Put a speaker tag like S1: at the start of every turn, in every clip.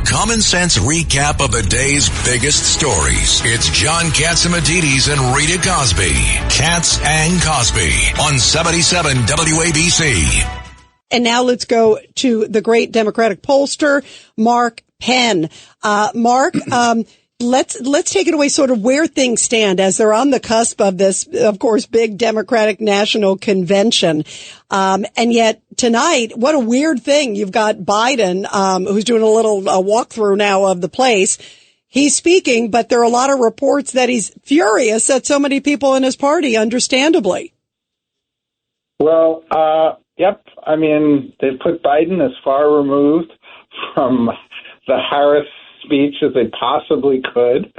S1: common sense recap of the day's biggest stories. It's John Catsimatidis and Rita Cosby. Katz and Cosby on 77 WABC.
S2: And now let's go to the great Democratic pollster, Mark Penn. Mark, let's take it away sort of where things stand as they're on the cusp of this, of course, big Democratic National Convention. And yet tonight, what a weird thing. You've got Biden, who's doing a little walkthrough now of the place. He's speaking, but there are a lot of reports that he's furious at so many people in his party, understandably.
S3: Well, yep. I mean, they put Biden as far removed from the Harris speech as they possibly could.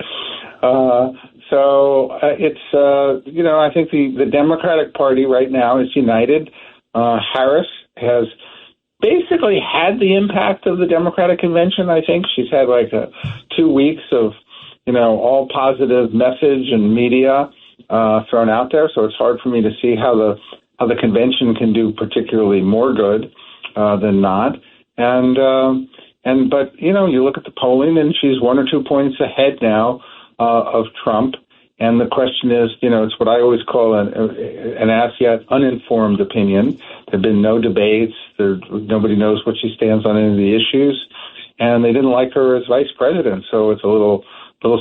S3: I think the Democratic Party right now is united. Harris has basically had the impact of the Democratic convention. I think she's had 2 weeks of, all positive message and media thrown out there. So it's hard for me to see how the convention can do particularly more good than not. But you look at the polling and she's 1 or 2 points ahead now of Trump. And the question is, it's what I always call an as yet uninformed opinion. There have been no debates. Nobody knows what she stands on any of the issues. And they didn't like her as vice president. So it's a little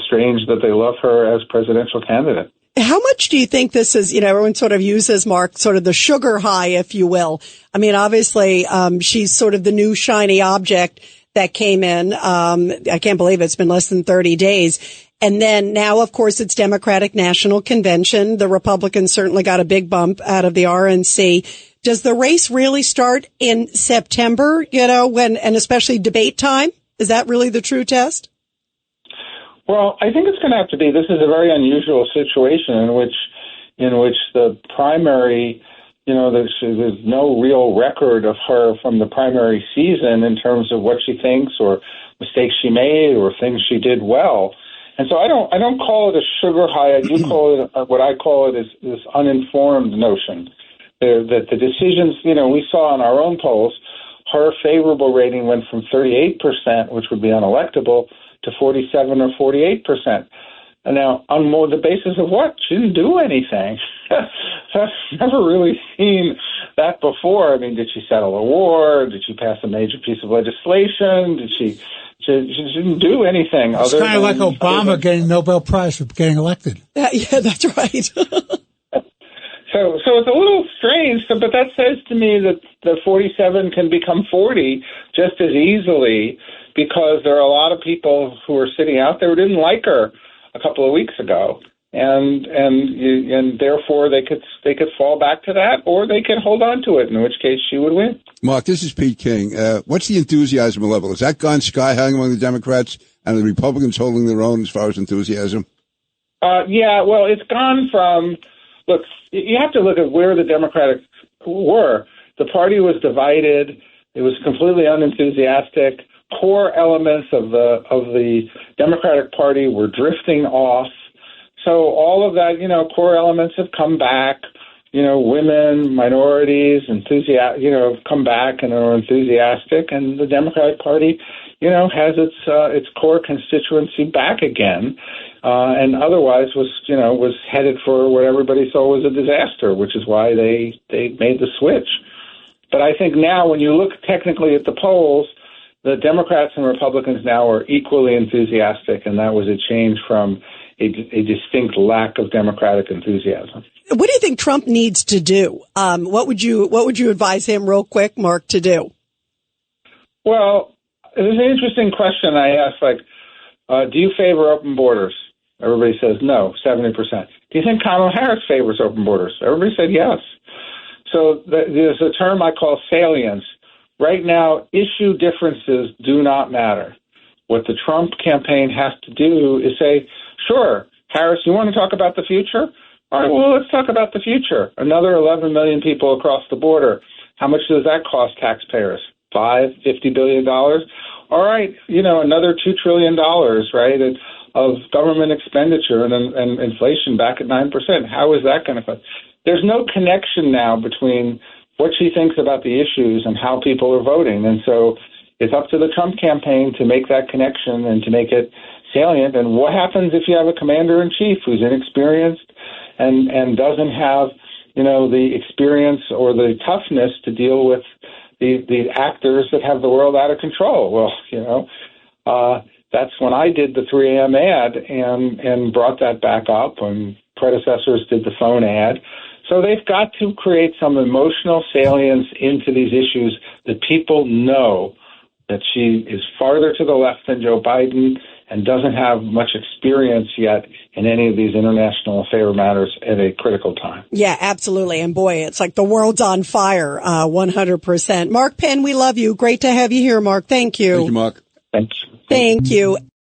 S3: strange that they love her as presidential candidate.
S2: How much do you think this is, everyone sort of uses, Mark, sort of the sugar high, if you will? I mean, obviously, she's sort of the new shiny object that came in. I can't believe it's been less than 30 days. And then now, of course, it's Democratic National Convention. The Republicans certainly got a big bump out of the RNC. Does the race really start in September, and especially debate time? Is that really the true test?
S3: Well, I think it's going to have to be. This is a very unusual situation in which the primary, there's no real record of her from the primary season in terms of what she thinks or mistakes she made or things she did well. And so I don't call it a sugar high. I do call it what I call it is this uninformed notion that the decisions, we saw in our own polls, her favorable rating went from 38%, which would be unelectable, to 47 or 48%. And now, on the basis of what? She didn't do anything. I've never really seen that before. I mean, did she settle a war? Did she pass a major piece of legislation? She didn't do anything.
S4: It's kind of like Obama getting the Nobel Prize for getting elected.
S2: Yeah, that's right.
S3: So it's a little strange, but that says to me that the 47 can become 40 just as easily, because there are a lot of people who are sitting out there who didn't like her a couple of weeks ago, and therefore they could fall back to that, or they could hold on to it, in which case she would win.
S5: Mark, this is Pete King. What's the enthusiasm level? Has that gone sky high among the Democrats, and the Republicans holding their own as far as enthusiasm?
S3: Yeah, well, it's gone from, look, you have to look at where the Democrats were. The party was divided. It was completely unenthusiastic. Core elements of the Democratic Party were drifting off. So all of that, core elements have come back. Women, minorities, have come back and are enthusiastic, and the Democratic Party, has its core constituency back again, and otherwise was headed for what everybody saw was a disaster, which is why they made the switch. But I think now, when you look technically at the polls, the Democrats and Republicans now are equally enthusiastic, and that was a change from a distinct lack of Democratic enthusiasm.
S2: What do you think Trump needs to do? What would you advise him, real quick, Mark, to do?
S3: Well, it was an interesting question I asked, do you favor open borders? Everybody says no, 70%. Do you think Kamala Harris favors open borders? Everybody said yes. So there's a term I call salience. Right now, issue differences do not matter. What the Trump campaign has to do is say, sure, Harris, you want to talk about the future? All right, well, let's talk about the future. Another 11 million people across the border. How much does that cost taxpayers? $50 billion? All right, another $2 trillion, right, of government expenditure and inflation back at 9%. How is that going to cost? There's no connection now between what she thinks about the issues and how people are voting. And so it's up to the Trump campaign to make that connection and to make it salient. And what happens if you have a commander-in-chief who's inexperienced and doesn't have, the experience or the toughness to deal with the actors that have the world out of control? Well, that's when I did the 3 a.m. ad and brought that back up, and predecessors did the phone ad. So they've got to create some emotional salience into these issues that people know that she is farther to the left than Joe Biden and doesn't have much experience yet in any of these international affair matters at a critical time.
S2: Yeah, absolutely. And boy, it's like the world's on fire, 100%. Mark Penn, we love you. Great to have you here, Mark. Thank you.
S5: Thank you, Mark.
S3: Thanks.
S2: Thank you.